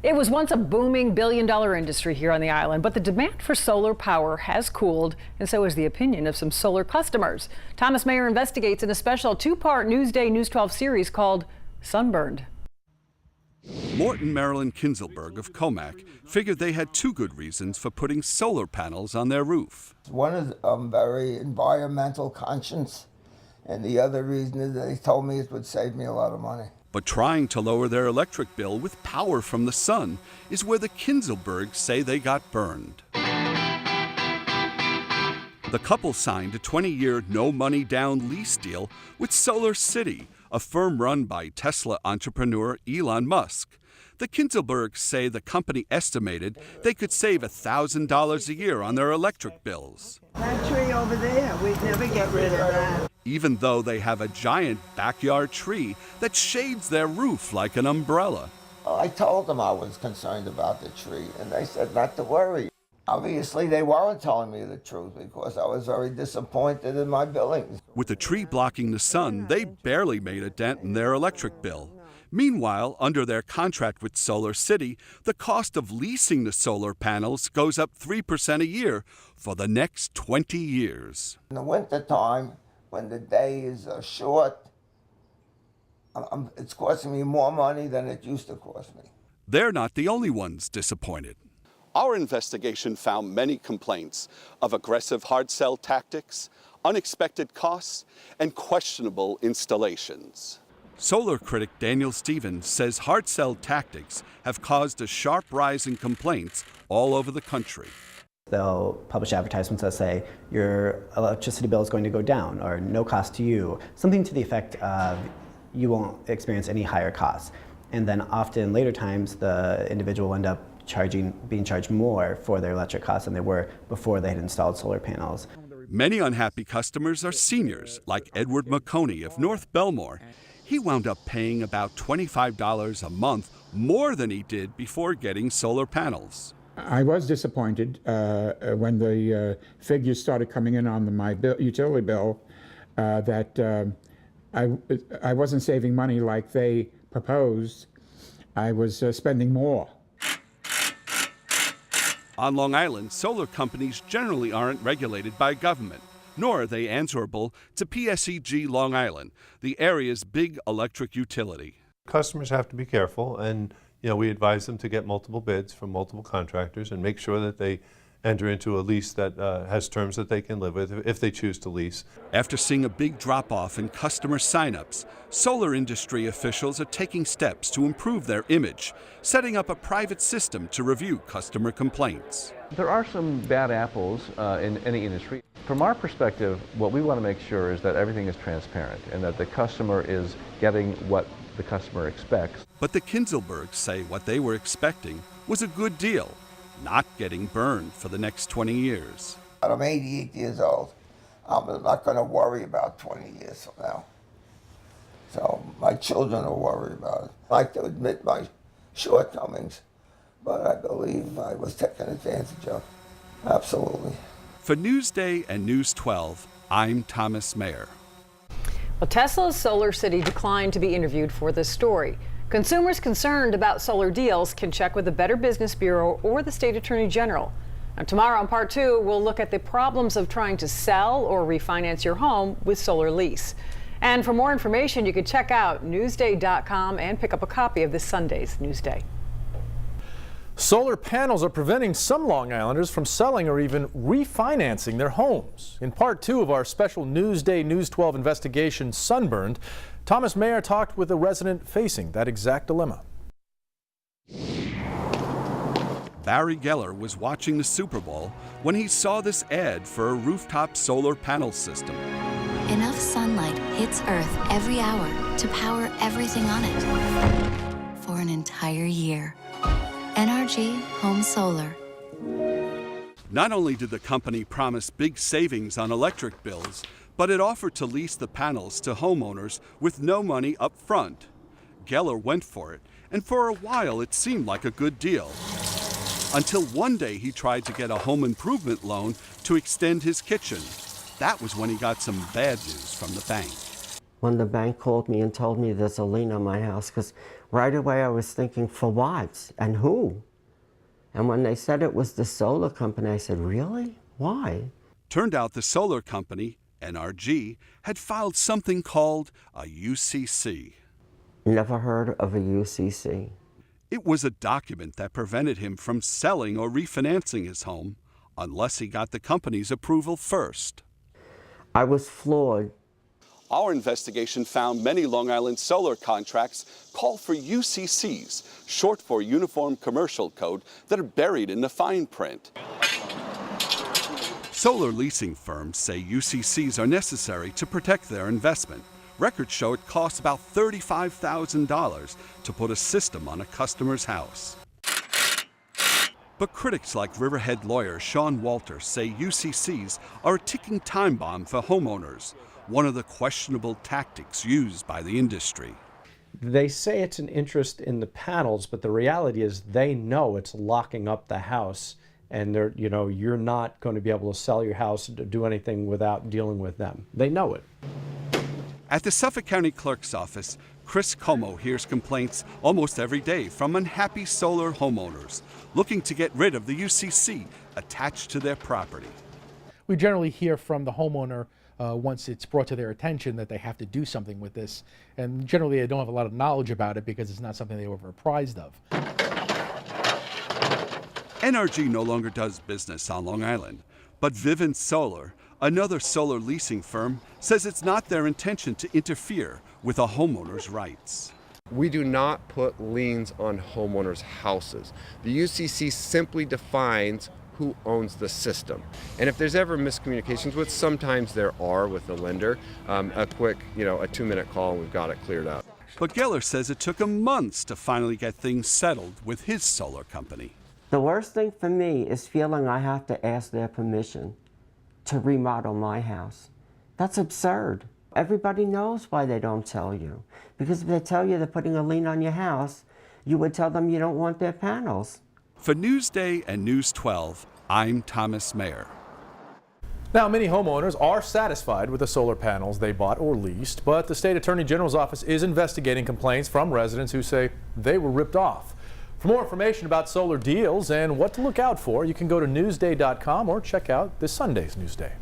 It was once a booming billion-dollar industry here on the island, but the demand for solar power has cooled, and so has the opinion of some solar customers. Thomas Maier investigates in a special two-part Newsday News 12 series called SunBurned. Morton, Marilyn Kinzelberg of Comac figured they had two good reasons for putting solar panels on their roof. One is I'm very environmental conscious, and the other reason is that they told me it would save me a lot of money. But trying to lower their electric bill with power from the sun is where the Kinzelbergs say they got burned. The couple signed a 20-year no-money-down lease deal with Solar City, a firm run by Tesla entrepreneur Elon Musk. The Kinzelbergs say the company estimated they could save $1,000 a year on their electric bills. That tree over there, we'd never get rid of that. Even though they have a giant backyard tree that shades their roof like an umbrella. I told them I was concerned about the tree, and they said not to worry. Obviously, they weren't telling me the truth because I was very disappointed in my billings. With the tree blocking the sun, they barely made a dent in their electric bill. Meanwhile, under their contract with Solar City, the cost of leasing the solar panels goes up 3% a year for the next 20 years. In the wintertime, when the day is short, it's costing me more money than it used to cost me. They're not the only ones disappointed. Our investigation found many complaints of aggressive hard sell tactics, unexpected costs, and questionable installations. Solar critic Daniel Stevens says hard sell tactics have caused a sharp rise in complaints all over the country. They'll publish advertisements that say your electricity bill is going to go down or no cost to you, something to the effect of you won't experience any higher costs. And then often later times the individual will end up being charged more for their electric costs than they were before they had installed solar panels. Many unhappy customers are seniors, like Edward McConey of North Belmore. He wound up paying about $25 a month more than he did before getting solar panels. I was disappointed when the figures started coming in on my utility bill that I wasn't saving money like they proposed. I was spending more. On Long Island, solar companies generally aren't regulated by government, nor are they answerable to PSEG Long Island, the area's big electric utility. Customers have to be careful, and we advise them to get multiple bids from multiple contractors and make sure that they enter into a lease that has terms that they can live with if they choose to lease. After seeing a big drop-off in customer sign-ups, solar industry officials are taking steps to improve their image, setting up a private system to review customer complaints. There are some bad apples in any industry. From our perspective, what we want to make sure is that everything is transparent and that the customer is getting what the customer expects. But the Kinzelbergs say what they were expecting was a good deal, not getting burned for the next 20 years. I'm 88 years old. I'm not going to worry about 20 years from now. So my children will worry about it. I like to admit my shortcomings, but I believe I was taken advantage of. Absolutely. For Newsday and News 12, I'm Thomas Maier. Well, Tesla's Solar City declined to be interviewed for this story. Consumers concerned about solar deals can check with the Better Business Bureau or the State Attorney General. Now, tomorrow on Part 2, we'll look at the problems of trying to sell or refinance your home with solar lease. And for more information, you can check out Newsday.com and pick up a copy of this Sunday's Newsday. Solar panels are preventing some Long Islanders from selling or even refinancing their homes. In Part 2 of our special Newsday News 12 investigation, SunBurned, Thomas Maier talked with a resident facing that exact dilemma. Barry Geller was watching the Super Bowl when he saw this ad for a rooftop solar panel system. Enough sunlight hits Earth every hour to power everything on it for an entire year. NRG Home Solar. Not only did the company promise big savings on electric bills, but it offered to lease the panels to homeowners with no money up front. Geller went for it, and for a while it seemed like a good deal. Until one day he tried to get a home improvement loan to extend his kitchen. That was when he got some bad news from the bank. When the bank called me and told me there's a lien on my house, because Right away I was thinking, for what and who? And when they said it was the solar company, I said, really? Why? Turned out the solar company, NRG, had filed something called a UCC. Never heard of a UCC. It was a document that prevented him from selling or refinancing his home unless he got the company's approval first. I was floored. Our investigation found many Long Island solar contracts call for UCCs, short for Uniform Commercial Code, that are buried in the fine print. Solar leasing firms say UCCs are necessary to protect their investment. Records show it costs about $35,000 to put a system on a customer's house. But critics like Riverhead lawyer Sean Walter say UCCs are a ticking time bomb for homeowners, one of the questionable tactics used by the industry. They say it's an interest in the panels, but the reality is they know it's locking up the house, and you're not going to be able to sell your house or do anything without dealing with them. They know it. At the Suffolk County Clerk's office, Chris Como hears complaints almost every day from unhappy solar homeowners looking to get rid of the UCC attached to their property. We generally hear from the homeowner once it's brought to their attention that they have to do something with this, and generally they don't have a lot of knowledge about it because it's not something they were apprised of. NRG no longer does business on Long Island, but Vivint Solar, another solar leasing firm, says it's not their intention to interfere with a homeowner's rights. We do not put liens on homeowners' houses. The UCC simply defines who owns the system. And if there's ever miscommunications, which sometimes there are with the lender, a quick, a 2-minute call and we've got it cleared up. But Geller says it took him months to finally get things settled with his solar company. The worst thing for me is feeling I have to ask their permission to remodel my house. That's absurd. Everybody knows why they don't tell you. Because if they tell you they're putting a lien on your house, you would tell them you don't want their panels. For Newsday and News 12, I'm Thomas Maier. Now, many homeowners are satisfied with the solar panels they bought or leased, but the State Attorney General's office is investigating complaints from residents who say they were ripped off. For more information about solar deals and what to look out for, you can go to newsday.com or check out this Sunday's Newsday.